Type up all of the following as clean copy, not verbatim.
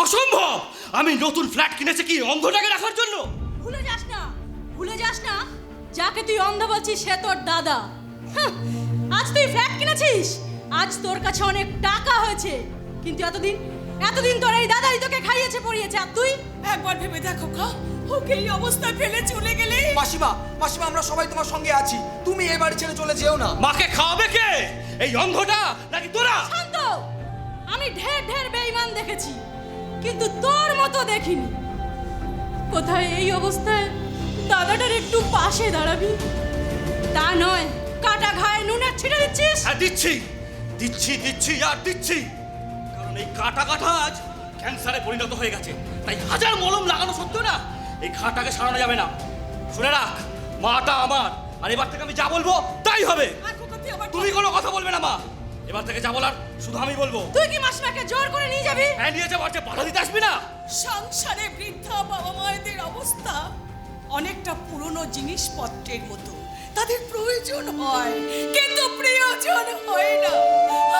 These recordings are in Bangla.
অসম্ভব। আমি নতুন ফ্ল্যাট কিনেছি কি অন্ধটাকে রাখার জন্য? ভুলে যাস না যাকে তুই অন্ধ বলছিস সে তোর দাদা। হাহ, আজ তুই ফ্ল্যাট কিনেছিস, আজ তোর কাছে অনেক টাকা হয়েছে, কিন্তু এতদিন তোর এই দাদাই তোকে খাইয়েছে পড়িয়েছে, আর তুই একবার ভেবে দেখো খা, ওকে এই অবস্থায় ফেলে চলে গেলে। মাসিমা, মাসিমা, আমরা সবাই তোমার সঙ্গে আছি, তুমি এই বাড়ি ছেড়ে চলে যেও না। মাকে খাওয়াবে কে? এই অন্ধটা নাকি তোরা? শান্ত। আমি ঢের বেঈমান দেখেছি, কিন্তু তোর মতো দেখিনি। কোথায় এই অবস্থায় দাদাটার একটু পাশে দাঁড়াবি, তা নয় কাটা ঘায়ে নুনের ছিটে দিচ্ছিস। হ্যাঁ, দিচ্ছি আর দিচ্ছি, কারণ এই কাটা আজ ক্যান্সারে পরিণত হয়ে গেছে। তাই হাজার মলম লাগানো সত্ত্বেও না এই ঘাটাকে সারানো যাবে না। শুনে রাখ, মাটা আমার, আর এবার থেকে আমি যা বলবো তাই হবে। তুমি কোনো কথা বলবে না মা, এবার থেকে যা বলার শুধু আমি বলবো। তুই কি মাসিমাকে জোর করে নিয়ে যাবি? হ্যাঁ, নিয়ে যাবো। বাধা দিতে আসবি না। সংসারে বৃদ্ধা বাবা মায়েদের অবস্থা অনেকটা পুরনো জিনিসপত্রের মতো, তাদের প্রয়োজন হয় কিন্তু প্রিয়জন হয় না।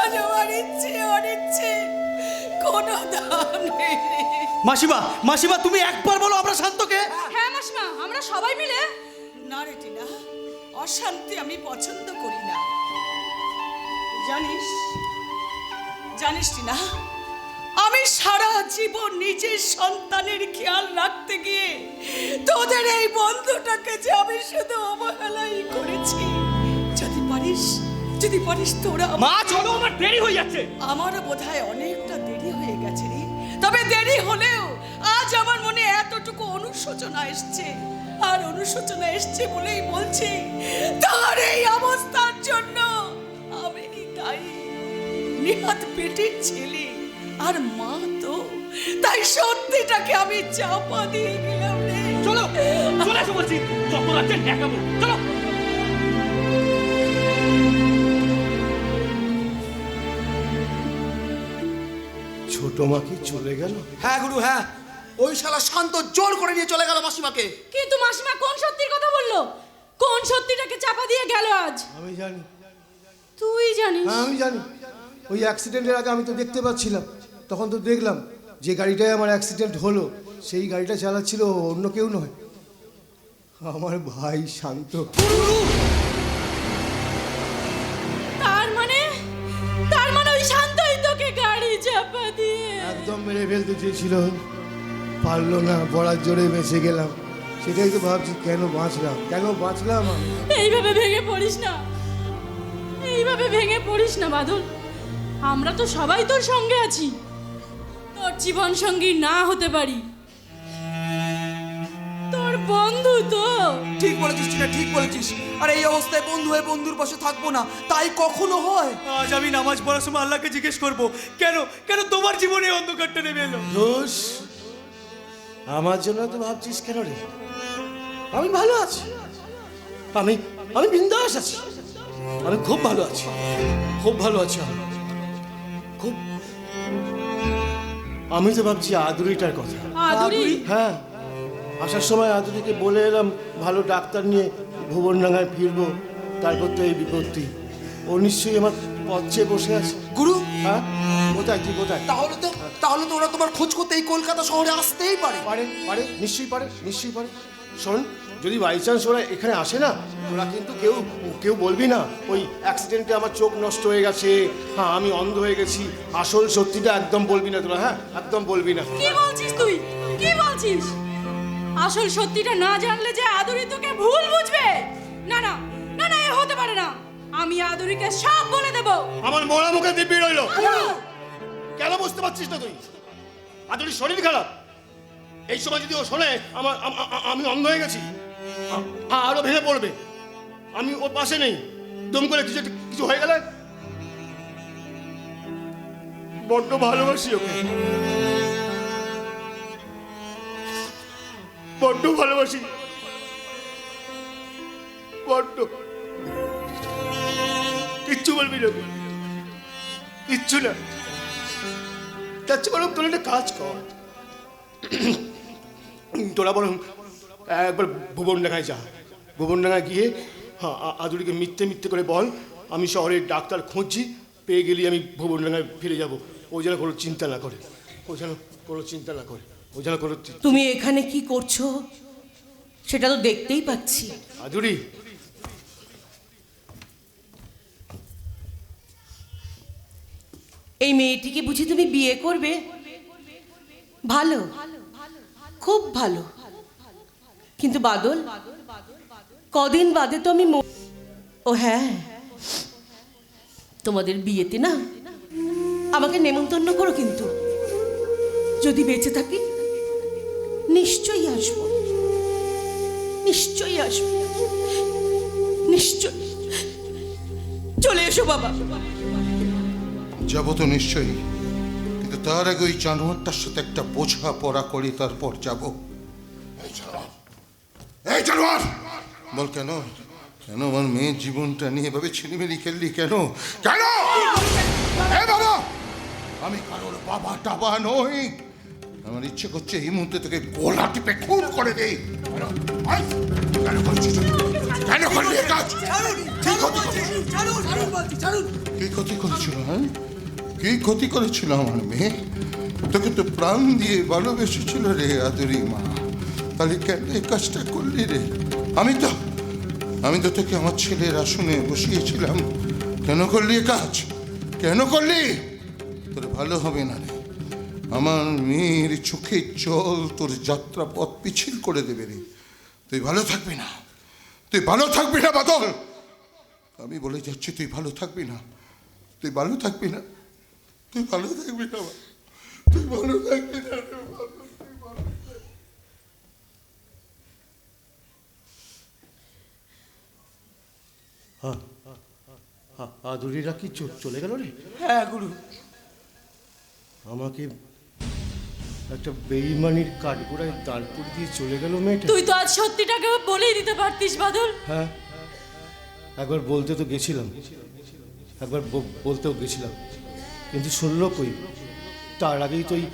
আজ আমার ইচ্ছে অনিচ্ছে কোনো দাম নেই। মাসিমা, তুমি একবার বলো আমরা শান্তকে। হ্যাঁ মাসিমা, আমরা সবাই মিলে। না রে টিনা, অশান্তি আমি পছন্দ করি না। জানিস টিনা, আমি সারা জীবন নিজের সন্তানের খেয়াল রাখতে গিয়ে তোদের এই বন্ধুটাকে যে আমি শুধু অবহেলাই করেছি। যদি পারিস তোরা। মা চলো, আমার দেরি হয়ে যাচ্ছে। আমারও বোধহয় অনেকটা দেরি হয়ে গেছে রে, তবে দেরি হলেও আজ আমার মনে এতটুকু অনুশোচনা এসছে, আর অনুশোচনা এসছে বলেই বলছি, তার এই অবস্থার জন্য আমি দায়ী। নিহাত পেটের ছেলে আর মা তো, তাই সত্যিটাকে আমি চাপা দিয়ে গেলাম রে। চলো এসো বলছি, যত রাজ্যে ঠেকাবো। চলো। ছোট মা কি চলে গেল? হ্যাঁ গুরু, হ্যাঁ, ওই শালা শান্ত জোর করে নিয়ে চলে গেল মাসিমাকে। কিন্তু মাসিমা কোন সত্যির কথা বললো? কোন সত্যিটাকে চাপা দিয়ে গেল আজ? আমি জানি। তুই জানিস? হ্যাঁ, আমি জানি। ওই অ্যাক্সিডেন্টের আগে আমি তো দেখতে পাচ্ছিলাম, তখন তো দেখলাম যে গাড়িটায় আমার অ্যাক্সিডেন্ট হলো সেই গাড়িটা চালাচ্ছিল অন্য কেউ নয়, আমার ভাই শান্ত। তার মানে ওই শান্তই তোকে গাড়ি চাপা দিয়ে একদম মেরে ফেলতে চেয়েছিল, পারলো না, বড়ার জোরে বেঁচে গেলাম। সেটাই তো ভাবছি, কেন বাঁচলাম আমি। এইভাবে ভেঙে পড়িস না বাদল। আমরা তো সবাই তোর সঙ্গে আছি, তোর জীবন সঙ্গী না হতে পারি, তোর বন্ধু তো। ঠিক বলেছিস টিনা, ঠিক বলেছিস। আর এই অবস্থায় বন্ধু হয়ে বন্ধুর পাশে থাকবো না, তাই কখনো হয়? আজ আমি নামাজ পড়ার সময় আল্লাহকে জিজ্ঞেস করবো, কেন তোমার জীবনে অন্ধকারটা নেমে এলো? দোষ আমার জন্য তো ভাবছিস কেন রে? আমি ভালো আছি, আমি বিন্দাস আছি, আমি খুব ভালো আছি আমি তো ভাবছি আদুরিটার কথা। আদুরি? হ্যাঁ, আসার সময় আদুরিকে বলে এলাম ভালো ডাক্তার নিয়ে ভুবনডাঙ্গায় ফিরবো, তারপর তো এই বিপত্তি। ও নিশ্চয়ই আমার পথ চেয়ে বসে আছে। গুরু, হ্যাঁ, কোথায় তুই কোথায়? তাহলে তো ওরা তোমার খোঁজ করতে এই কলকাতা শহরে আসতেই পারে। নিশ্চয়ই পারে। শোন, যদি বাই চান্স ওরা এখানে আসে না, ওরা কিন্তু কেউ বলবি না ওই অ্যাক্সিডেন্টে আমার চোখ নষ্ট হয়ে গেছে, হ্যাঁ আমি অন্ধ হয়ে গেছি। আসল সত্যিটা একদম বলবি না তোরা, হ্যাঁ একদম বলবি না। কি বলছিস তুই? আসল সত্যিটা না জানলে যে আদুরি তোকে ভুল বুঝবে। না, এ হতে পারে না। আমি আদুরিকে সব বলে দেব। আমার মরা মুখে দিব্যি রইল। কেন বুঝতে পারছিস না তুই? আদুরির শরীর খারাপ, এই সময় যদি ও শোনে আমি অন্ধ হয়ে গেছি, আরো ভেঙে পড়বে। আমি ওর পাশে নেই, দম করে কিছু হয়ে গেলে। বড্ড ভালোবাসি ওকে, বড্ড কিচ্ছু বলবি না, কিচ্ছু না। তার চেয়ে বরং তোর একটা কাজ কর, তোরা বরং একবার ভুবনডাঙ্গায় যা। ভুবনডাঙ্গায় গিয়ে আদুরিকে মিথ্যে করে বল আমি শহরের ডাক্তার খুঁজছি, পেয়ে গেলে আমি ভুবনডাঙ্গায় ফিরে যাব, ও যেন কোনো চিন্তা না করে। ও যেন কোনো চিন্তা না করে, ও যেন কোনো তুমি এখানে কি করছো সেটা তো দেখতেই পাচ্ছি। আদুরি, এই মেয়েটিকে বুঝি তুমি বিয়ে করবে? ভালো, খুব ভালো। কিন্তু বাদল, কদিন বাদে তো আমি ও হ্যাঁ, তোমাদের বিয়েতে না আমাকে নেমন্তন্ন করো, কিন্তু যদি বেঁচে থাকি নিশ্চয়ই আসবো, নিশ্চয়ই আসবো, নিশ্চয়ই। চলে এসো বাবা। যাবো তো নিশ্চয়ই, কিন্তু তার আগে ওই জানোয়ারটার সাথে একটা বোঝাপড়া করি, তারপর যাব। এই জানোয়ার, বল কেন, কেন আমার মেয়ের জীবনটা নিয়ে এভাবে ছিনিমিনি খেললি কেন? কেন? এ বাবা, আমি কারোর বাবা টাবা নই। আমার ইচ্ছে করছে এই মুহূর্তে তোকে গলা টিপে খুন করে দেই। কেন করছিস? কেন করলি এ কাজ? কি ক্ষতি করেছিল? হ্যাঁ, কি ক্ষতি করেছিল আমার মেয়ে? তোকে তো প্রাণ দিয়ে ভালোবেসেছিল রে আদুরি মা, তাহলে কেন এই কাজটা করলি রে? আমি তো তোকে আমার ছেলের আসনে বসিয়েছিলাম। কেন করলি এ কাজ? কেন করলি? তোর ভালো হবে না রে। আমার মেয়ের চোখের জল তোর যাত্রা পথ পিছিল করে দেবে রে। তুই ভালো থাকবি না, তুই ভালো থাকবি না বাদল। আমি বলে যাচ্ছি, তুই ভালো থাকবি না, তুই ভালো থাকবি না, তুই ভালো থাকবি না, তুই ভালো থাকবি না। আদুরিরা কি চলে গেল রে? হ্যাঁ গুরু। আমাকে একটা বেইমানির কাঠগোড়ায় দাঁড় করে দিয়ে চলে গেল মেয়েটা। তুই তো আজ সত্যিটাকে বলেই দিতে পারতিস বাদল। হ্যাঁ, একবার বলতে তো গেছিলাম, একবার বলতেও গেছিলাম, কিন্তু শুনলো কই? তার আগেই তো ওই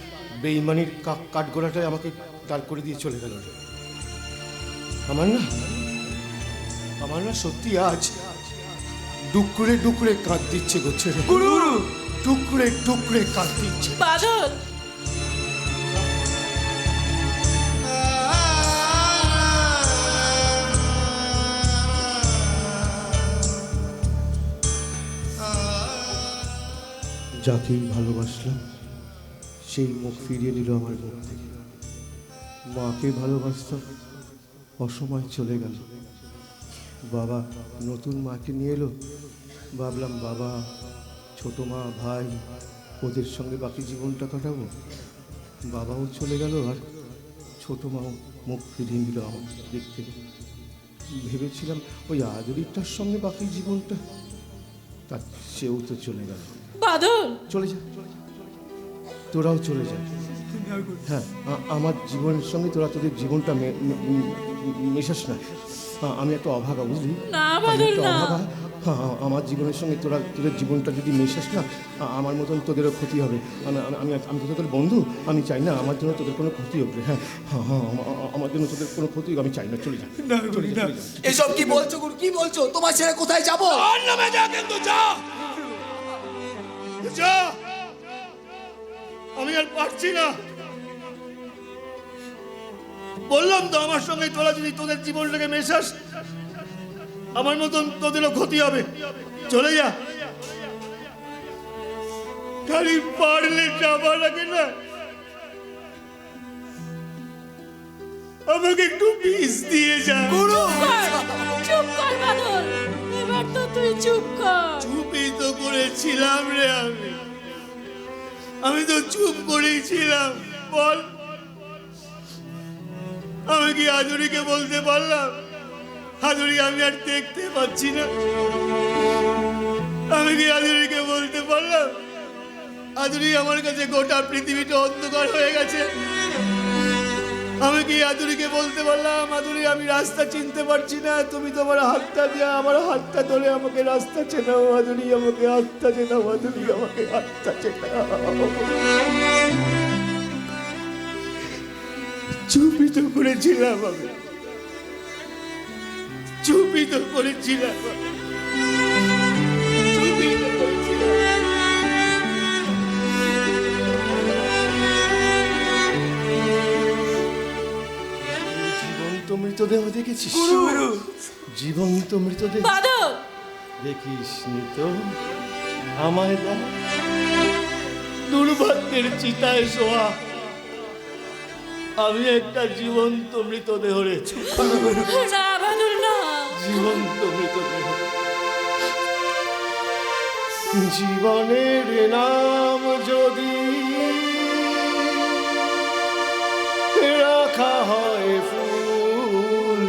বেইমানির কাঠগোড়াটায় আমাকে দাঁড় করে দিয়ে চলে গেল রে। আমার না সত্যি আজ ডুকরে ডুকরে কাঁদ দিচ্ছে গোচ্ছে রে গুরু, টুকরে টুকরে কাঁদ দিচ্ছে। বাদল, যাকেই ভালোবাসলাম সেই মুখ ফিরিয়ে নিল আমার মুখ থেকে। মাকে ভালোবাসতাম, অসময় চলে গেল। বাবা নতুন মাকে নিয়ে এলো, ভাবলাম বাবা, ছোট মা, ভাই, ওদের সঙ্গে বাকি জীবনটা কাটাবো। বাবাও চলে গেল, আর ছোট মাও মুখ ফিরিয়ে নিল আমার দিক থেকে। ভেবেছিলাম ওই আদুরিটার সঙ্গে বাকি জীবনটা, তা সেও তো চলে গেল। বাদল, চলে যা, তোরাও চলে যা। হ্যাঁ, আমার জীবনের সঙ্গে তোরা তোদের জীবনটা মেশাস না। আমি একটা অভাগা, বুঝলি? না আমি বাদল, একটা না। অভাগা। আমার জীবনের সঙ্গে তোদের জীবনটা যদি মেশাস না, আমার মতন তোদেরও ক্ষতি হবে। আমি তো তোদের বন্ধু, আমি চাই না আমার জন্য তোদের কোনো ক্ষতি হবে। হ্যাঁ হ্যাঁ হ্যাঁ, আমার জন্য তোদের কোনো ক্ষতি হবে আমি চাই না। চলে যা, চলে যা। এসব কি বলছো গুরু, কি বলছো? তোমার ছেড়ে কোথায় যাবো? আর নামে যা, কিন্তু যা, যা, আমি আর পারছি না। বললাম তো, আমার সঙ্গে তোরা যদি তোদের জীবনটাকে মেশাস, আমার মতন তোদেরও ক্ষতি হবে। চলে যা। খালি পারলে যাবার আগে না আমাকে একটু বিষ দিয়ে যা। চুপ কর বাদল, এবার তো তুই চুপ কর। চুপই তো করেছিলাম রে, আমি তো চুপ করেই ছিলাম। বল, আমি কি আদুরিকে বলতে পারলাম, আদুরি আমি আর দেখতে পাচ্ছি না? আমি কি আদুরিকে বলতে পারলাম, আদুরি আমার কাছে গোটা পৃথিবীটা অন্ধকার হয়ে গেছে? আমি কি আদুরিকে বলতে পারলাম, আদুরি আমি রাস্তা চিনতে পারছি না, তুমি তোমার হাতটা দিয়ে আমার হাতটা ধরে আমাকে রাস্তা চেনাও? আদুরি আমাকে হাতটা চেনাও, আদুরি আমাকে হাতটা চেনাও। চুপই তো করেছিলাম আমি, চুপই তো করেছিলাম, চুপই তো করেছিলাম। মৃতদেহ দেখেছিস? জীবন্ত মৃতদেহ বাদল, দেখিস নি তো? আমায় দেখ, দুর্ভাগ্যের চিতায় শোয়া আমি একটা জীবন্ত মৃতদেহ রে। না বাদল না। জীবন্ত মৃতদেহ। জীবনের নাম যদি রাখা হয় ফুল,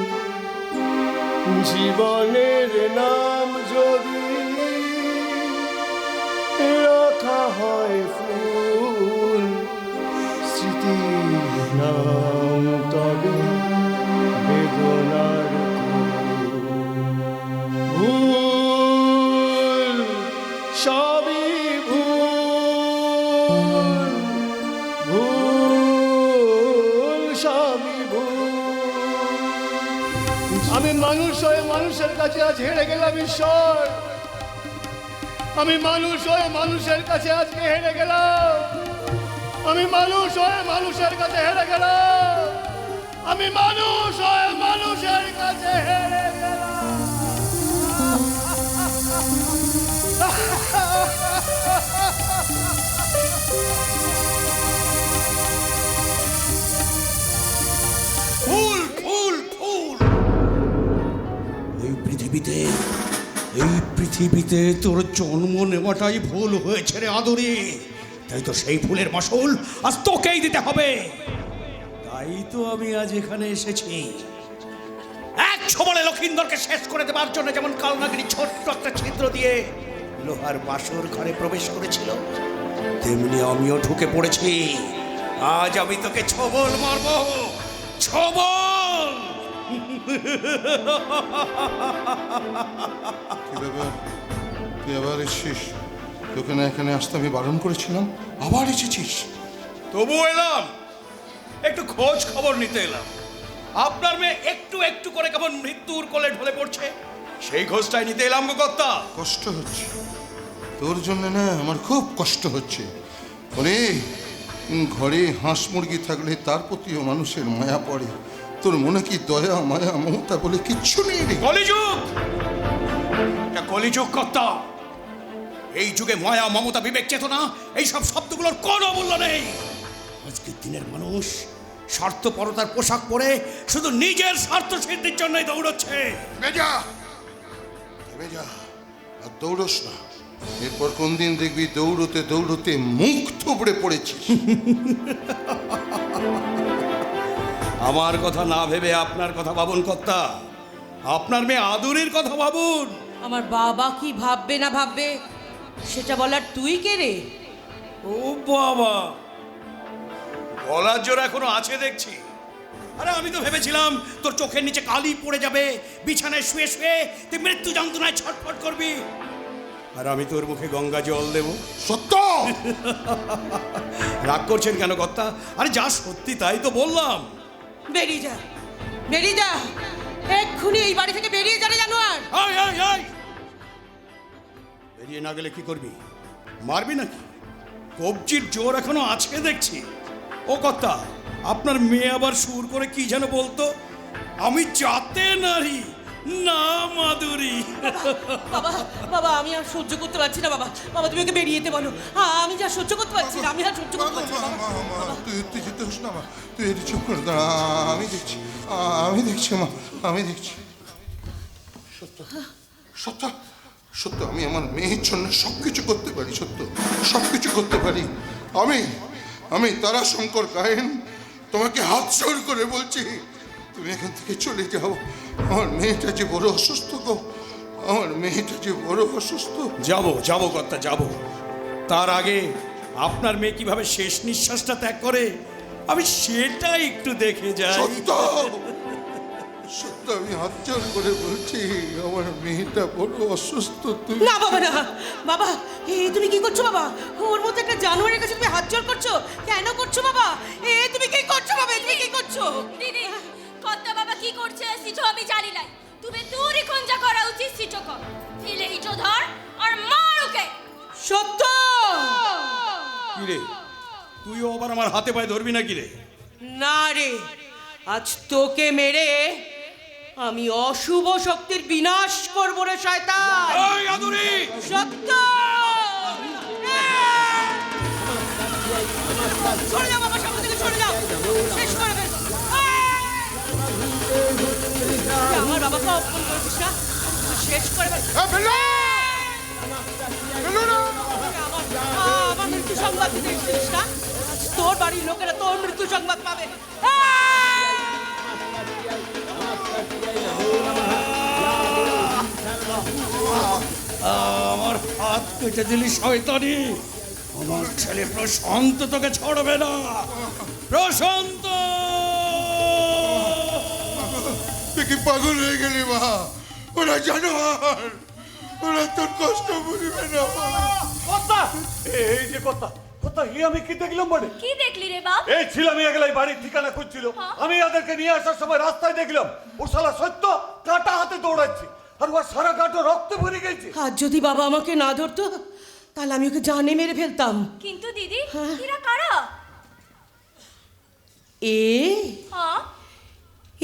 জীবনের নাম যদি রাখা হয় ফুল, স্মৃতির নাম তবে বেদনার ভুল। সবই ভুল, ভুল, সবই ভুল। আমি মানুষ হয়ে মানুষের কাছে আজ হেরে গেলাম ঈশ্বর। আমি মানুষ হয়ে মানুষের কাছে আজকে হেরে গেলাম। আমি মানুষ হয়ে মানুষের কাছে হেরে গেলাম। আমি মানুষ হয়ে মানুষের কাছে হেরে গেলাম। ফুল ফুল ফুল। এই পৃথিবীতে তোর জন্ম নেওয়াটাই ভুল হয়েছে রে আদরি। তাই তো সেই ফুলের মাসুল আজ তোকেই দিতে হবে। তাই তো আমি আজ এখানে এসেছি এক ছবলে লক্ষিন্দরকে শেষ করে দেবার জন্য। যেমন কালনাগিনী ছোট্ট একটা ছিদ্র দিয়ে লোহার বাসর ঘরে প্রবেশ করেছিল, তেমনি আমিও ঢুকে পড়েছি। আজ আমি তোকে ছবল মারবো, ছবল। কি ব্যাপার, তুই আবার এসেছিস? তোকে না এখানে আসতে আমি বারণ করেছিলাম, আবার এসেছিস? তবু এলাম, একটু খোঁজ খবর নিতে এলাম। আপনার মেয়ে একটু একটু করে কেমন মৃত্যুর কোলে ঢলে পড়ছে, সেই খোঁজটাই নিতে এলাম গো কর্তা। কষ্ট হচ্ছে তোর জন্য না, আমার খুব কষ্ট হচ্ছে। ওরে, ঘরে হাঁস মুরগি থাকলে তার প্রতিও মানুষের মায়া পড়ে। তোর মনে কি দয়া মায়া মমতা বলে কিচ্ছু নেই রে? কলিযুগ, এটা কলিযুগ কর্তা। এই যুগে মায়া মমতা বিবেক চেতনা এইসব শব্দগুলোর কোনো মূল্য নেই। আজকের দিনের মানুষ স্বার্থপরতার পোশাক পরে শুধু নিজের স্বার্থ সিদ্ধির জন্যই দৌড়চ্ছে। যা, যা, আর দৌড়স না। এরপর কোন দিন দেখবি দৌড়তে দৌড়তে মুখ থুবড়ে পড়েছিস। আমার কথা না ভেবে আপনার কথা ভাবুন কর্তা। আপনার মেয়ে আদুরির কথা ভাবুন। আমার বাবা কি ভাববে না ভাববে সেটা বলার তুই কে রে? ও বাবা, গলার জোর এখনো আছে দেখছি। আরে আমি তো ভেবেছিলাম তোর চোখের নিচে কালি পড়ে যাবে, বিছানায় শুয়ে শুয়ে তুই মৃত্যু যন্ত্রণায় ছটফট করবি, আর আমি তোর মুখে গঙ্গা জল দেব। সত্য। রাগ করছেন কেন কর্তা? আরে যা সত্যি তাই তো বললাম। বেরিয়ে যা, বেরিয়ে যা, এক্ষুনি এই বাড়ি থেকে বেরিয়ে যা রে জানোয়ার। আয় আয় আয়, বেরিয়ে না গেলে কি করবি? মারবি নাকি? কবজির জোর এখনো আছে দেখছি। ও কর্তা, আপনার মেয়ে আবার সুর করে কি যেন বলতো, আমি যাতে নারী না মাধুরী। বাবা বাবা আমি আর সহ্য করতে পারছি না। বাবা বাবা তুমি ওকে বেরিয়ে যেতে বলো। আমি যা সহ্য করতে পারছি না, আমি আর সহ্য করতে পারছি না। বাবা, তুই যেতে হোস না মা, তুই এটি চুপ করে দাঁড়া। আমি দেখছি, আমি দেখছি মা, আমি দেখছি। সত্য, সত্য, সত্য, আমি আমার মেয়ের জন্য সবকিছু করতে পারি। সত্য, সবকিছু করতে পারি। আমি তারাশঙ্কর গায়েন তোমাকে হাত জোড় করে বলছি, তুমি এখান থেকে চলে যাও। আমার মেয়েটা যে বড় অসুস্থ গো, আমার মেয়েটা যে বড় অসুস্থ। যাবো কর্তা, যাবো। তার আগে আপনার মেয়ে কিভাবে শেষ নিঃশ্বাসটা ত্যাগ করে আমি সেটা একটু দেখে যাই। সত্য, সত্য, আমি হাত জোড় করে বলছি, আমার মেয়েটা বড় অসুস্থ। তুমি না বাবা না, বাবা তুমি কি করছো বাবা? ওর মধ্যে একটা জানোয়ারের কাছে তুমি হাত জোড় করছো কেন করছো বাবা? তুমি কি করছো বাবা? তুমি কি করছো? দিদি, কর্তা বাবা কি করছে সিটো আমি জানি নাই। তুমি দূরই কোন যা করা উচিত সিটো কর। ফিলে হিটো ধর আর মার ওকে। সত্য। কি রে, তুইও আবার আমার হাতে পায়ে ধরবি নাকি রে? না রে, আজ তোকে মেরে আমি অশুভ শক্তির বিনাশ করবো রে শয়তান। এই আদুরি সত্য সরে যাও বাবা, সামনে থেকে সরে যাও, শেষ করে ফেল। আমার বাবাকে অপমান করেছিস না, শেষ করে ফেল। আমার মৃত্যু সংবাদ দিতে এসেছিস না? আজ তোর বাড়ির লোকেরা তোর মৃত্যু সংবাদ পাবে। আমার হাত কেটে দিলি শয়তানি। আমার ছেলে প্রশান্ত তোকে ছাড়বে না। প্রশান্ত তুই কি পাগল হয়ে গেলি মা? ওরা জানোয়ার, ওরা তোর কষ্ট বুঝবে না মা। কর্তা, এই যে কর্তা, কর্তা এই আমি কি দেখলাম মানে? কি দেখলি রে বাপ? এই ছিলাম এগুলাই বাড়ির ঠিকানা খুঁজছিল। আমি ওদেরকে নিয়ে আসার সময় রাস্তায় দেখলাম ও শালা সত্য কাঁটা হাতে দৌড়াচ্ছে, আর ওর সারা গাটা রক্তে ভরে গেছে। আজ যদি বাবা আমাকে না ধরতো তাহলে আমি ওকে জানে মেরে ফেলতাম। কিন্তু দিদি, এরা কারা? হ্যাঁ,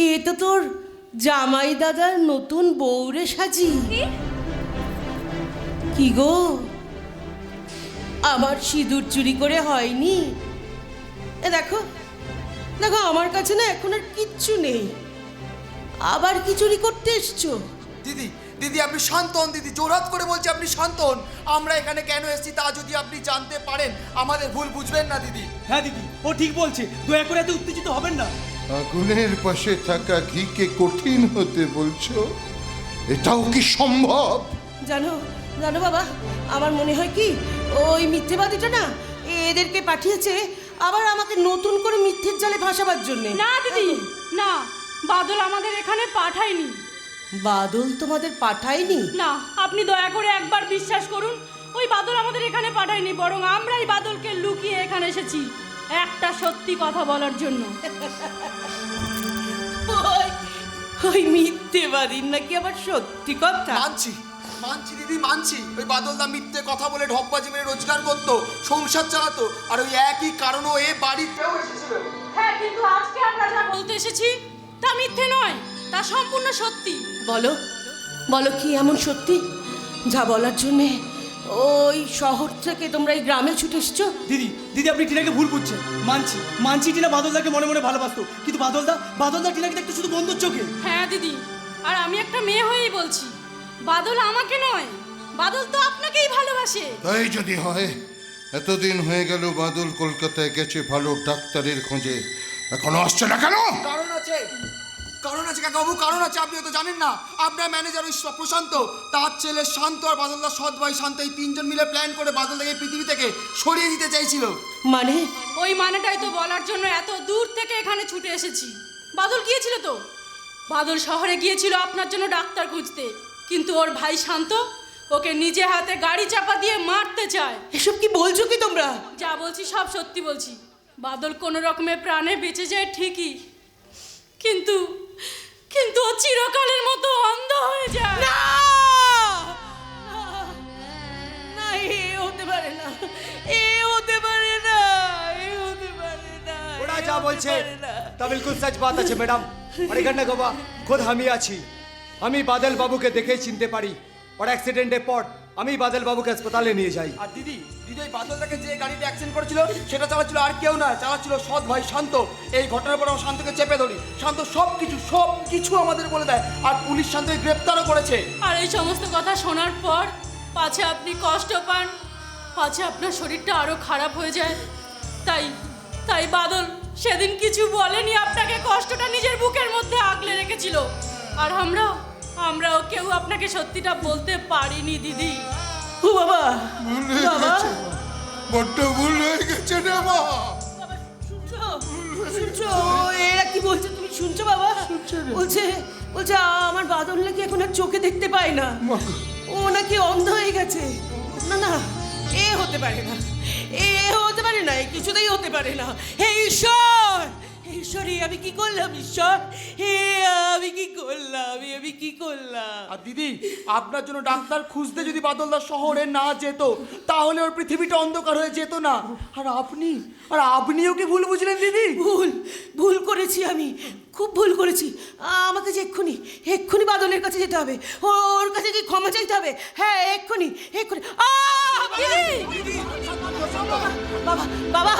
এ তো তোর জামাই দাদার নতুন বউরে সাজি। কি গো, আমার সিঁদুর চুরি করে হয়নি? এ দেখো দেখো, আমার কাছে না এখন আর কিচ্ছু নেই, আবার কি চুরি করতে এসছো? দিদি দিদি আপনি শান্ত হন দিদি, জোরাত করে বলছি আপনি শান্ত হন। আমরা এখানে কেন এসেছি তা যদি আপনি জানতে পারেন আমাদের ভুল বুঝবেন না দিদি। হ্যাঁ দিদি, ও ঠিক বলছে, দয়া করে এত উত্তেজিত হবেন না। আগুনের পাশে থাকা ঘিকে কঠিন হতে বলছো? এটাও কি সম্ভব? জানো জানো বাবা, আমার মনে হয় কি ওই মিথ্যেবাদীটা না এদেরকে পাঠিয়েছে আবার আমাকে নতুন করে মিথ্যের জালে ভাসাবার জন্যে। না দিদি, না, বাদল আমাদের এখানে পাঠায়নি। বাদল তোমাদের পাঠায়নি? না, আপনি দয়া করে একবার বিশ্বাস করুন, ওই বাদল আমাদের এখানে পাঠায়নি, বরং আমরাই বাদলকে লুকিয়ে এখানে এসেছি একটা সত্যি কথা বলার জন্য। ওই মিথ্যেবাদীর নাকি আবার সত্যি কথা? মানছি মানছি দিদি মানছি, ওই বাদলদা মিথ্যে কথা বলে ঢপবাজি মেরে রোজগার করতো, সংসার চালাতো, আর ওই একই কারণে এ বাড়িতেও এসেছিল। হ্যাঁ, কিন্তু আজকে আমরা যা বলতে এসেছি তা মিথ্যে নয়, তা সম্পূর্ণ সত্যি। বলো বলো, কি এমন সত্যি যা বলার জন্যে ওই শহর থেকে তোমরা এই গ্রামে ছুটে এসছো? দিদি দিদি, আপনি টিনাকে ভুল বুঝছেন। মানছি মানছি, টিনা বাদলদাকে মনে মনে ভালোবাসতো, কিন্তু বাদলদা টিনাকে দেখতো শুধু বন্ধুর চোখে। হ্যাঁ দিদি, আর আমি একটা মেয়ে হয়েই বলছি, বাদল আমাকে নয়, বাদল তো আপনাকেই ভালোবাসে। তাই যদি হয়, এতদিন হয়ে গেল বাদল কলকাতায় গেছে ভালো ডাক্তারের খোঁজে, এখনো আসছে না কেন? কারণ আছে, কারণ আছে কাকাবাবু, কারণ আছে। আপনি তো জানেন না, আপনার ম্যানেজার ওই প্রশান্ত, তার ছেলে শান্ত আর বাদলদার সৎ ভাই শান্ত, এই তিনজন মিলে প্ল্যান করে বাদলদাকে পৃথিবী থেকে সরিয়ে দিতে চাইছিল। মানে ওই মানেটাই তো বলার জন্য এত দূর থেকে এখানে ছুটে এসেছি। বাদল গিয়েছিল তো, বাদল শহরে গিয়েছিল আপনার জন্য ডাক্তার খুঁজতে, কিন্তু ওর ভাই শান্ত ওকে নিজে হাতে গাড়ি চাপা দিয়ে মারতে চায়। এসব কি বলছো কি তোমরা? যা বলছি সব সত্যি বলছি। বাদল কোনো রকমে প্রাণে বেঁচে যায় ঠিকই, কিন্তু কিন্তু ও চিরকালের মতো অন্ধ হয়ে যায়। না না, এ হতে পারে না, এ হতে পারে না, এ হতে পারে না। ওরা যা বলছে তা বিলকুল সচ বাত আছে ম্যাডাম। আর এখানে গোবা খুদ আমি আছি, আমি বাদল বাবুকে দেখে চিনতে পারি, আর অ্যাক্সিডেন্টের পর আমি বাদল বাবুকে হাসপাতালে নিয়ে যাই। আর দিদি দিদি ওই বাদলদাকে যে গাড়িটা অ্যাক্সিডেন্ট করেছিল সেটা চালাচ্ছিল আর কেউ না, চালাচ্ছিল সৎ ভাই শান্ত। এই ঘটনার পর আমরা শান্তকে চেপে ধরি, শান্ত সব কিছু আমাদের বলে দেয়, আর পুলিশ শান্তকে গ্রেপ্তারও করেছে। আর এই সমস্ত কথা শোনার পর পাছে আপনি কষ্ট পান, পাছে আপনার শরীরটা আরো খারাপ হয়ে যায়, তাই বাদল সেদিন কিছু বলেনি, আপনাকে কষ্টটা নিজের বুকের মধ্যে আগলে রেখেছিল। আর আমরাও কেউ আপনাকে সত্যিটা বলতে পারিনি দিদি। ও বাবা, ভুল হয়ে বাবা। গেছে মা, বড্ড ভুল হয়ে গেছে রে মা। শুনছো এরা কি বলছে? তুমি শুনছো বাবা? বলছে আমার বাদল নাকি এখন আর চোখে দেখতে পায় না, ও নাকি অন্ধ হয়ে গেছে। না না, এ হতে পারে না, এ হতে পারে না, কিছুতেই হতে পারে না। হে ঈশ্বর, ঈশ্বরে আমি কি করলাম ঈশ্বর? হে আমি কি করলাম? আমি কি করলাম? আর দিদি, আপনার জন্য ডাক্তার খুঁজতে যদি বাদলদা শহরে না যেত তাহলে ওর পৃথিবীটা অন্ধকার হয়ে যেত না। আর আপনিও কি ভুল বুঝলেন দিদি? ভুল করেছি আমি, খুব ভুল করেছি। আমাকে যে এক্ষুনি বাদলের কাছে যেতে হবে, ওর কাছে গিয়ে ক্ষমা চাইতে হবে। হ্যাঁ, এক্ষুনি। বাবা বাবা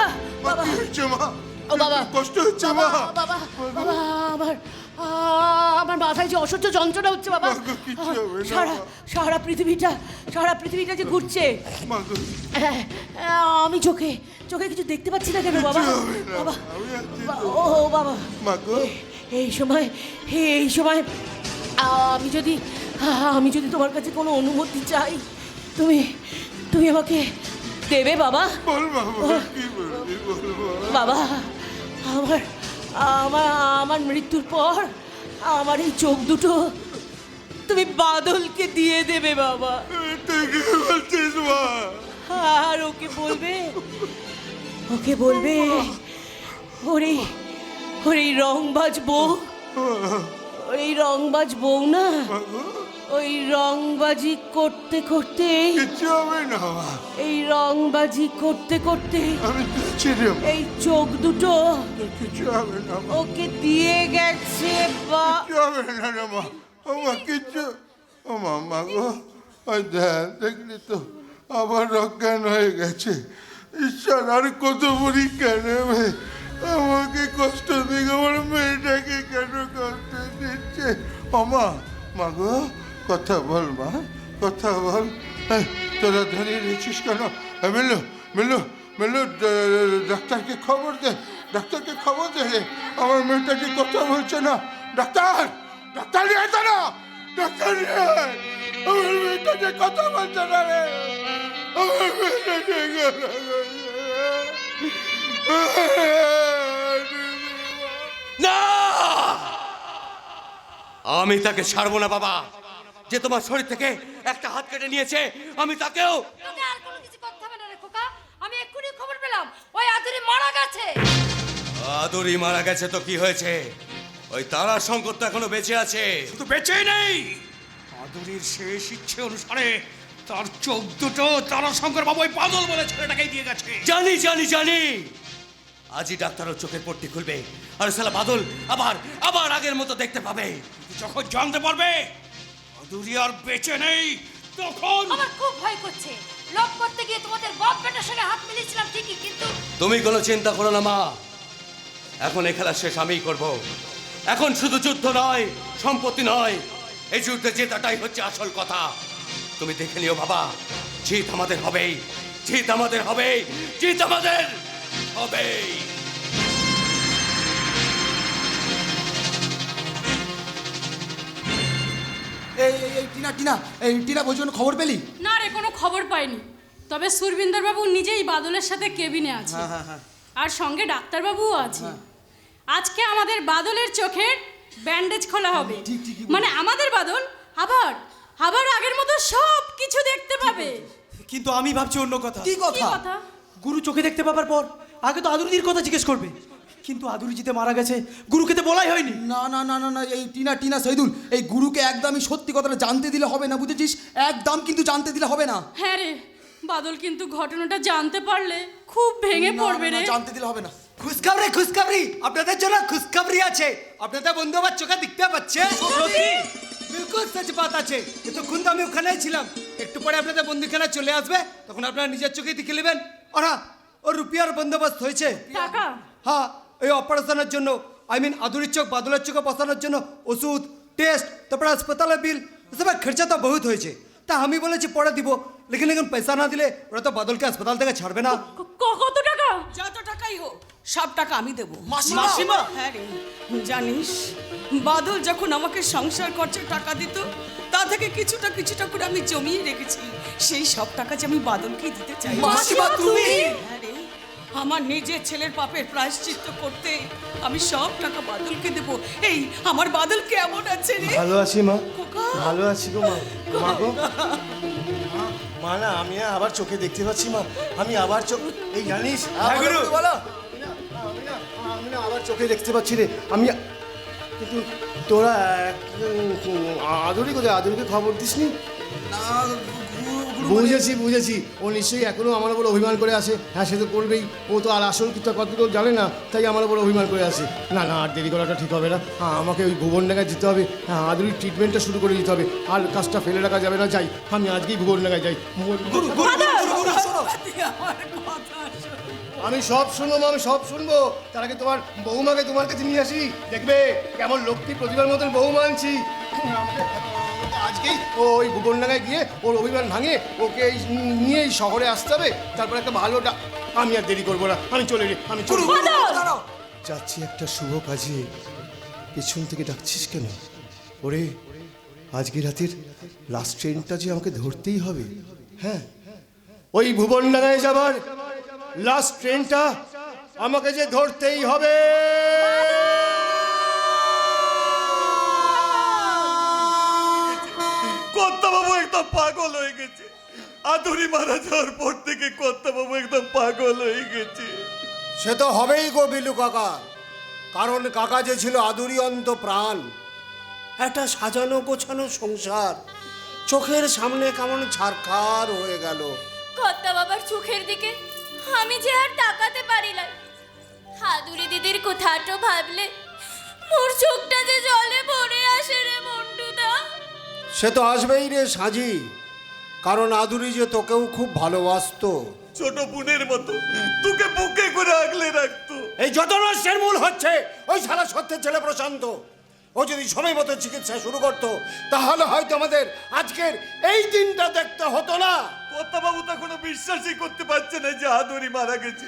বাবা কি হচ্ছে মা? ও বাবা, কষ্ট হচ্ছে মা? বাবা বাবা আমার মাথায় যে অসহ্য যন্ত্রণা হচ্ছে বাবা। মাগো, কিচ্ছু হবে না, মা। সারা পৃথিবীটা যে ঘুরছে। মা গো, আমি চোখে কিছু দেখতে পাচ্ছি না কেন বাবা? কিচ্ছু হবে না, বাবা আমি আছি তো। ও বাবা, মা গো, এই সময় আমি যদি তোমার কাছে কোনো অনুমতি চাই, তুমি আমাকে দেবে বাবা? বল মা, বল, কি বলবি বল মা। বাবা, আমার মৃত্যুর পর আমার এই চোখ দুটো তুমি বাদলকে দিয়ে দেবে বাবা। তুই কি বলছিস মা? আর ওকে বলবে ওর এই রংবাজ বউ না, ওই রংবাজি করতে করতে, কিচ্ছু হবে না মা, এই রংবাজি করতে করতে আমি দিচ্ছি রে মা। এই চোখ দুটো কিচ্ছু হবে না মা, ওকে দিয়ে গেছে কিচ্ছু হবে না রে মা। ও মা, কিচ্ছু। ও মা, মা গো, ওই দেখলি তো আবার অজ্ঞান হয়ে গেছে। ঈশ্বর আর কত পরীক্ষা নেবে? আমাকে কষ্ট দিকে, আমার মেয়েটাকে কেন কষ্ট দিচ্ছে? ও মা, মা গো, কথা বল মা, কথা বল। এই, তোরা ধরে রেছিস কেন? মিলু, ডাক্তারকে খবর দে রে। আমার মেয়েটাকে কথা বলছে না। ডাক্তার নিয়ে আসো না, ডাক্তার নিয়ে আয়। আমার মেয়েটাকে কথা বলছে না রে, আমার মেয়েটাকে না, আমি তাকে ছাড়বো না বাবা। যে তোমার শরীর থেকে একটা হাত কেটে নিয়েছে, আমি তাকেও। তোকে আর কোনো কিছু করতে হবে না রে খোকা। আমি এক্ষুনি খবর পেলাম ওই আদুরি মারা গেছে। আদুরি মারা গেছে তো কি হয়েছে? ওই তারা শঙ্কর তো এখনো বেঁচে আছে। শুধু বেঁচেই নেই, আদুরির শেষ ইচ্ছে অনুসারে তার চোখ দুটো তারাশঙ্কর বাবু ওই বাদল বলে ছেলেটাকেই দিয়ে গেছে। জানি। আজই ডাক্তারও চোখের পট্টি খুলবে, আর সালা বাদল আবার আগের মতো দেখতে পাবে। যখন জানতে পারবে আদুরি আর বেঁচে নেই, তখন আমার খুব ভয় করছে। লক করতে গিয়ে তোমাদের বাপ বেটার সঙ্গে হাত মিলিয়েছিলাম ঠিকই, কিন্তু তুমি কোনো চিন্তা করো না মা, এখন এই খেলা শেষ আমিই করব। এখন শুধু যুদ্ধ নয়, সম্পত্তি নয়, এই যুদ্ধে জেতাটাই হচ্ছে আসল কথা। তুমি দেখে নিও বাবা, জিত আমাদের হবেই। এই টিনা বলছি, কোনো খবর পেলি? না রে, কোনো খবর পাইনি। তবে সুরবিন্দর বাবু নিজেই বাদলের সাথে কেবিনে আছে, আর সঙ্গে ডাক্তারবাবুও আছে। আজকে আমাদের বাদলের চোখের ব্যান্ডেজ খোলা হবে। মানে আমাদের বাদল আবার আগের মতো সব কিছু দেখতে পাবে। কিন্তু আমি ভাবছি অন্য কথা। কি কি কথা? গুরু চোখে দেখতে পাবার পর আগে তো আদুরির কথা জিজ্ঞেস করবে, কিন্তু আদুরি জিতে মারা গেছে, গুরুকে তো বলাই হয়নি। না, এই টিনা শহীদুল, এই গুরুকে একদমই সত্যি কথাটা জানতে দিলে হবে না, বুঝেছিস? একদম কিন্তু জানতে দিলে হবে না। হ্যাঁ রে, বাদল কিন্তু ঘটনাটা জানতে পারলে খুব ভেঙে পড়বে রে। জানতে দিলে হবে না। খুশখবরি আপনাদের জন্য খুশখবরি আছে। আপনাদের বন্ধু আমার চোখে দেখতে পাচ্ছে। বিলকুল সচ বাত আছে। এতক্ষণ তো আমি ওখানেই ছিলাম, একটু পরে আপনাদের বন্ধুখানা চলে আসবে, তখন আপনারা নিজের চোখে দেখে নেবেন। আর হ্যাঁ, ওর রুপিয়ার বন্দোবস্ত হয়েছে। টাকা? হ্যাঁ, এই অপারেশনের জন্য, আদুরির চোখ বাদলের চোখে বসানোর জন্য ওষুধ, টেস্ট, তারপরে হাসপাতালের বিল, এসব খরচা তো বহুত হয়েছে। তা আমি বলেছি পরে দিব, লেকিন পয়সা না দিলে ওরা তো বাদলকে হাসপাতাল থেকে ছাড়বে না। কত টাকা? যত টাকাই হোক সব টাকা আমি দেবো। মাসিমা? হ্যাঁ রে, জানিস বাদল যখন আমাকে সংসার খরচে টাকা দিত, তা থেকে কিছুটা করে আমি জমিয়ে রেখেছি। সেই সব টাকা যে আমি বাদলকে দিতে চাই। মাসিমা, তুমি? হ্যাঁ রে, আমার নিজের ছেলের পাপের প্রায়শ্চিত্ত করতে আমি সব টাকা বাদলকে দেবো। এই আমার বাদল কেমন আছে রে? ভালো আছি মা, খোকা। ভালো আছি গো মা। মা গো, মা না, আমি আবার চোখে দেখতে পাচ্ছি মা, আমি আবার চোখ, এই জানিস হ্যাঁ গুরু, বলো। আমি আমি না আবার চোখে দেখতে পাচ্ছি রে আমি। কিন্তু তোরা আদুরি কোথায়? আদুরিকে খবর দিসনি? বুঝেছি ও নিশ্চয়ই এখনো আমার উপর অভিমান করে আসে। হ্যাঁ, সে তো করবেই, ও তো আর আসল কিছু কতটুকু জানে না, তাই আমার উপর অভিমান করে আসে। না আর দেরি করাটা ঠিক হবে না। হ্যাঁ, আমাকে ওই ভুবনডাঙ্গায় যেতে হবে। হ্যাঁ, আদুরির ট্রিটমেন্টটা শুরু করে দিতে হবে, আর কাজটা ফেলে রাখা যাবে না। যাই, আমি আজকেই ভুবনডাঙ্গায় যাই। আমি সব শুনবো। তার আগে তোমার বৌমাকে তোমার কাছে নিয়ে আসি, দেখবে কেমন লক্ষ্মী প্রতিভার মতন বৌমা আনছি। আজকেই ওই ভুবনডাঙ্গায় গিয়ে ওর অভিমান ভাঙে ওকে নিয়ে এই শহরে আসতে হবে। তারপর একটা ভালোটা। আমি আর দেরি করবো না, আমি চলে যাচ্ছি একটা শুভ কাজে। পেছন থেকে ডাকছিস কেন? ওরে, আজকে রাতের লাস্ট ট্রেনটা যে আমাকে ধরতেই হবে। হ্যাঁ, ওই ভুবনডাঙ্গায় যাবার লাস্ট ট্রেনটা আমাকে যে ধরতেই হবে। কর্তাবাবু একদম পাগল হয়ে গেছে। আদুরি মারা যাওয়ার পর থেকে কর্তাবাবু একদম পাগল হয়ে গেছে। সে তো হবেই গো বিলু কাকা, কারণ কাকা যে ছিল আদুরি অন্ত প্রাণ। একটা সাজানো গোছানো সংসার চোখের সামনে কেমন ছারখার হয়ে গেল। কর্তা বাবার চোখের দিকে আমি যে আর তাকাতে পারি না। আদুরি দিদির কথাটা ভাবলে মোর চোখটা যে জলে ভরে আসে রে মন্টুদা। সে তো আসবেই রে সাজি, কারণ আদুরি যে তোকেও খুব ভালোবাসতো। ছোট বোনের মতো তোকে বুকে করে আগলে রাখতো। এই যত নষ্টের মূল হচ্ছে ওই সারা সত্যের ছেলে প্রশান্ত। ও যদি সময় মতো চিকিৎসা শুরু করতো, তাহলে হয়তো আমাদের আজকের এই দিনটা দেখতে হতো না। কর্তাবাবু তো এখনো বিশ্বাসই করতে পারছে না যে আদুরি মারা গেছে,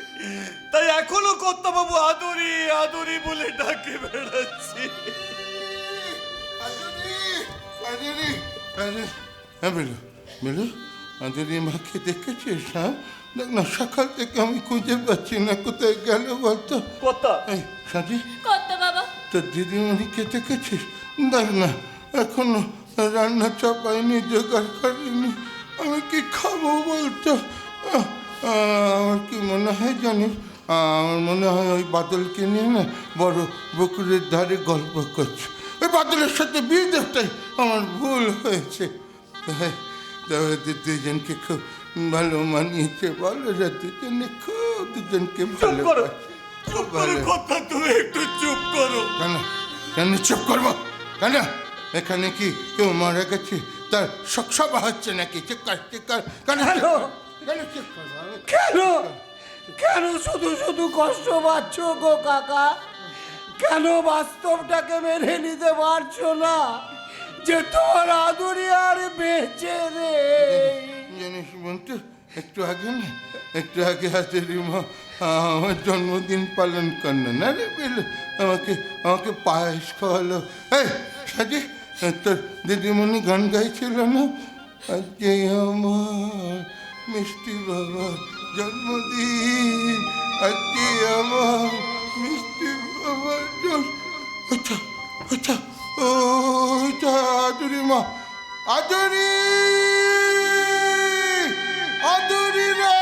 তাই এখনো কর্তাবাবু আদুরি আদুরি বলে ডাকে বেড়াচ্ছে। মিলু, আদুরি মাকে দেখেছিস? হ্যাঁ, দেখ না, সকাল থেকে আমি খুঁজে পাচ্ছি না, কোথায় গেল বলতো? কর্তা, এই সাজি, কর্তা বাবা, তোর দিদিমণিকে দেখেছিস? দেখ না, এখনো রান্না চাপাইনি, জোগাড় করিনি। আমি কি খাবো বলতো? আমার কি মনে হয় জানিস, আমার মনে হয় ওই বাদলকে নিয়ে না বড় পুকুরের ধারে গল্প করছে। ওই বাদলের সাথে বিয়ে দেওয়াটাই আমার ভুল হয়েছে। তবে দুজনকে খুব ভালো মানিয়েছে, বলো রে, দুজনকে ভালো। কথা তুমি একটু চুপ করো। কেন চুপ করবো? কেন? এখানে কি কেউ মারা গেছে তার শোক সভা হচ্ছে নাকি? চিৎকার কেন চুপ করবো? কেন শুধু শুধু কষ্ট পাচ্ছ গো কাকা? কেন বাস্তবটাকে মেনে নিতে পারছো না যে তোমার আদুরি আর বেঁচে রে? জানিস বন্ধু, একটু আগে হাতেরি মা আমার জন্মদিন পালন করলো না রে বেলু, আমাকে পায়েস খাওয়ালো। এই সাজি, তোর দিদিমণি গান গাইছিল না, আজকে আমার মিষ্টি বাবার জন্মদিন, আজকে আমার মিষ্টি বাবার আচ্ছা আদুরি মা, আদুরি রে।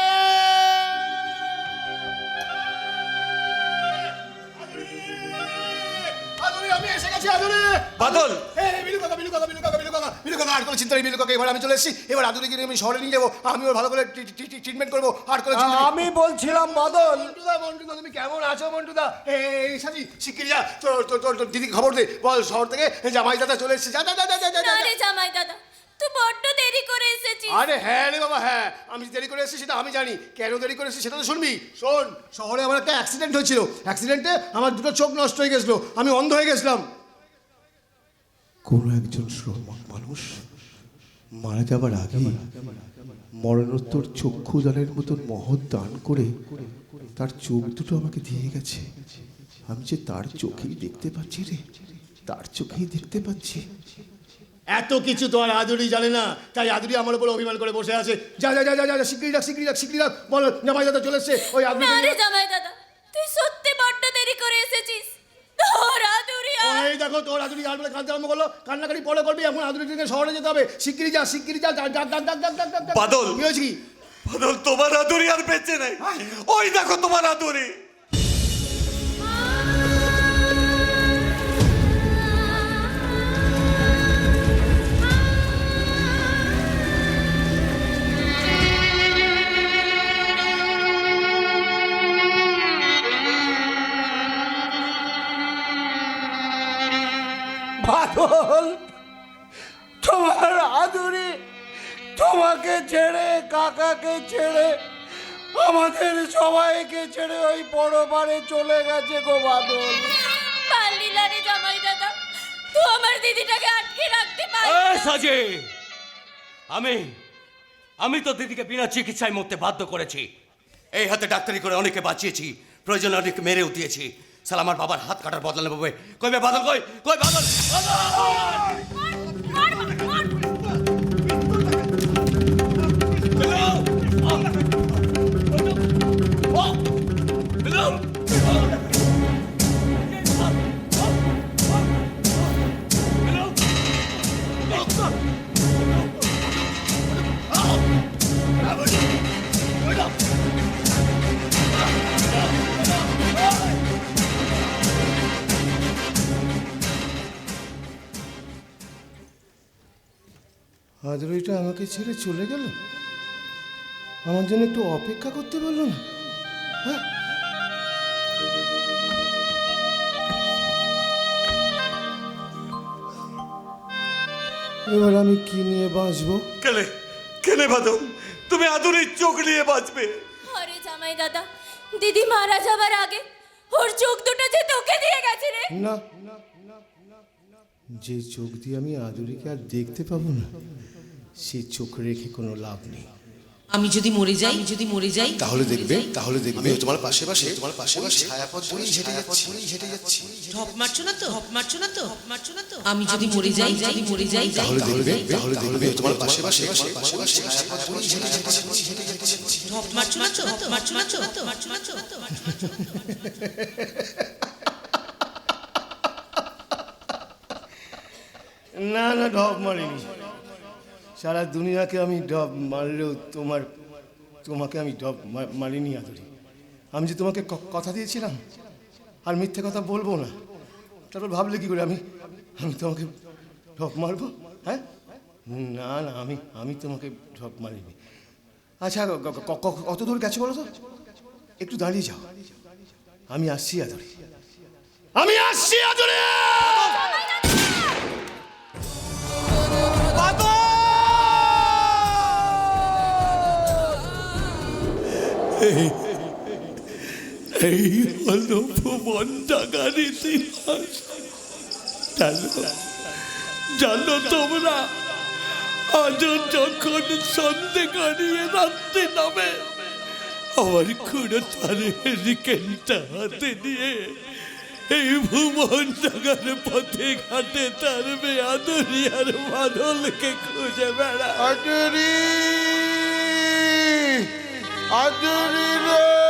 আমি এসে গেছি আদুরি। বাদল, বিলু কাকা আর কোনো চিন্তা নেই। বিলু কাকা, এবার আমি চলে এসেছি। এবার আদুরিকে নিয়ে আমি শহরে নিয়ে যাবো, আমি ওর ভালো করে ট্রিটমেন্ট করবো। আর কোনো চিন্তা নেই। আমি বলছিলাম বাদল, মন্টুদা তুমি কেমন আছো? মন্টুদা, এই সাজি শিগগিরি যা, তোর দিদিকে খবর দে, বল শহর থেকে জামাই দাদা চলে এসেছে। যা। না রে জামাই দাদা, তুই বড্ড দেরি করে এসেছিস। আরে হ্যাঁ রে বাবা, হ্যাঁ, আমি দেরি করে এসেছি সেটা আমি জানি। কেন দেরি করে এসেছি সেটা তো শুনবি। শোন, শহরে আমার একটা অ্যাক্সিডেন্ট হয়েছিল। অ্যাক্সিডেন্টে আমার দুটো চোখ নষ্ট হয়ে গেছিলো, আমি অন্ধ হয়ে গেছিলাম। কোনো একজন শ্রমিক মানুষ মারা যাবার আগে মরণোত্তর চক্ষুদানের মতন মহৎ দান করে তার চোখ দুটো আমাকে দিয়ে গেছে। আমি যে তার চোখেই দেখতে পাচ্ছি রে, তার চোখেই দেখতে পাচ্ছি। এত কিছু তো আর আদুরি জানে না, তাই আদুরি আমার উপর অভিমান করে বসে আছে। যা শিগগিরি ডাক, বল জামাই দাদা চলে এসছে। ওই আদুরি। না রে জামাই দাদা, তুই সত্যি বড্ড দেরি করে এসেছিস। তোর আদুরি এই দেখো, তোর আদুরি আর বলে কাঁদতে আরম্ভ করলো। কান্নাকাটি পরে করবি, এখন আদুরিকে শহরে যেতে হবে। শিগগিরি যা। ডাক। বাদল, কি হয়েছে? কি বাদল, তোমার আদুরি আর বেঁচে নেই। ওই দেখো তোমার আদুরি। বাদল, তোমার আদুরি তোমাকে ছেড়ে, কাকাকে ছেড়ে, আমাদের সবাইকে ছেড়ে ওই বড় পারে চলে গেছে গো বাদল। পারলি না রে জামাই দাদা, তুই আমার দিদিটাকে আটকে রাখতে পারলি না। সাজে, আমি তো দিদিকে বিনা চিকিৎসায় মরতে বাধ্য করেছি। এই হাতে ডাক্তারি করে অনেকে বাঁচিয়েছি, প্রয়োজনে অনেক মেরেও দিয়েছি। সালা আমার বাবার হাত কাটার বদলে নেবে। কই বে বাদল, কই বাদল? আদুরিটা আমাকে ছেড়ে চলে গেল, আমার জন্য একটু অপেক্ষা করতে পারলো না। হ্যাঁ, এবার আমি কি নিয়ে বাঁচবো? কেনে বাদল, তুমি আদুরির চোখ নিয়ে বাঁচবে? আরে জামাই দাদা, দিদি মারা যাবার আগে ওর চোখ দুটো যে তোকে দিয়ে গেছে রে। না, যে চোখ দিয়ে আমি আদুরিকে আর দেখতে পাবো না, সে চোখ রেখে কোনো লাভ নেই। আমি যদি মরে যাই, তাহলে দেখবে আমিও তোমার পাশে ছায়াপথ বলেই হেঁটে যাচ্ছি। ঢপ মারছো না তো? আমি যদি মরে যাই, তাহলে দেখবে আমিও তোমার পাশে ছায়াপথ বলেই হেঁটে যাচ্ছি। ঢপ মারছো না তো? না, ঢপ মারিনি। সারা দুনিয়াকে আমি ঢপ মারলেও তোমাকে আমি ঢপ মারিনি আদুরি। আমি যে তোমাকে কথা দিয়েছিলাম আর মিথ্যে কথা বলবো না, তারপর ভাবলে কি করে আমি তোমাকে ঢপ মারবো? হ্যাঁ, না, আমি তোমাকে ঢপ মারিনি। আচ্ছা, কত দূর গেছে বলো তো? একটু দাঁড়িয়ে যাও, আমি আসছি আদুরি। এই হলো ভুবন ডাকার ইতিহাস। জানো তোমরা, আজ যখন সন্ধে গড়িয়ে রাত্রি নামে, আমার খুঁড়ো তারে হেরিকেনটা হাতে নিয়ে এই ভুবন ডাকার পথে ঘাটে তার মেয়ে আদুরি আর বাদলকে খুঁজে বেড়া। আদুরি রে!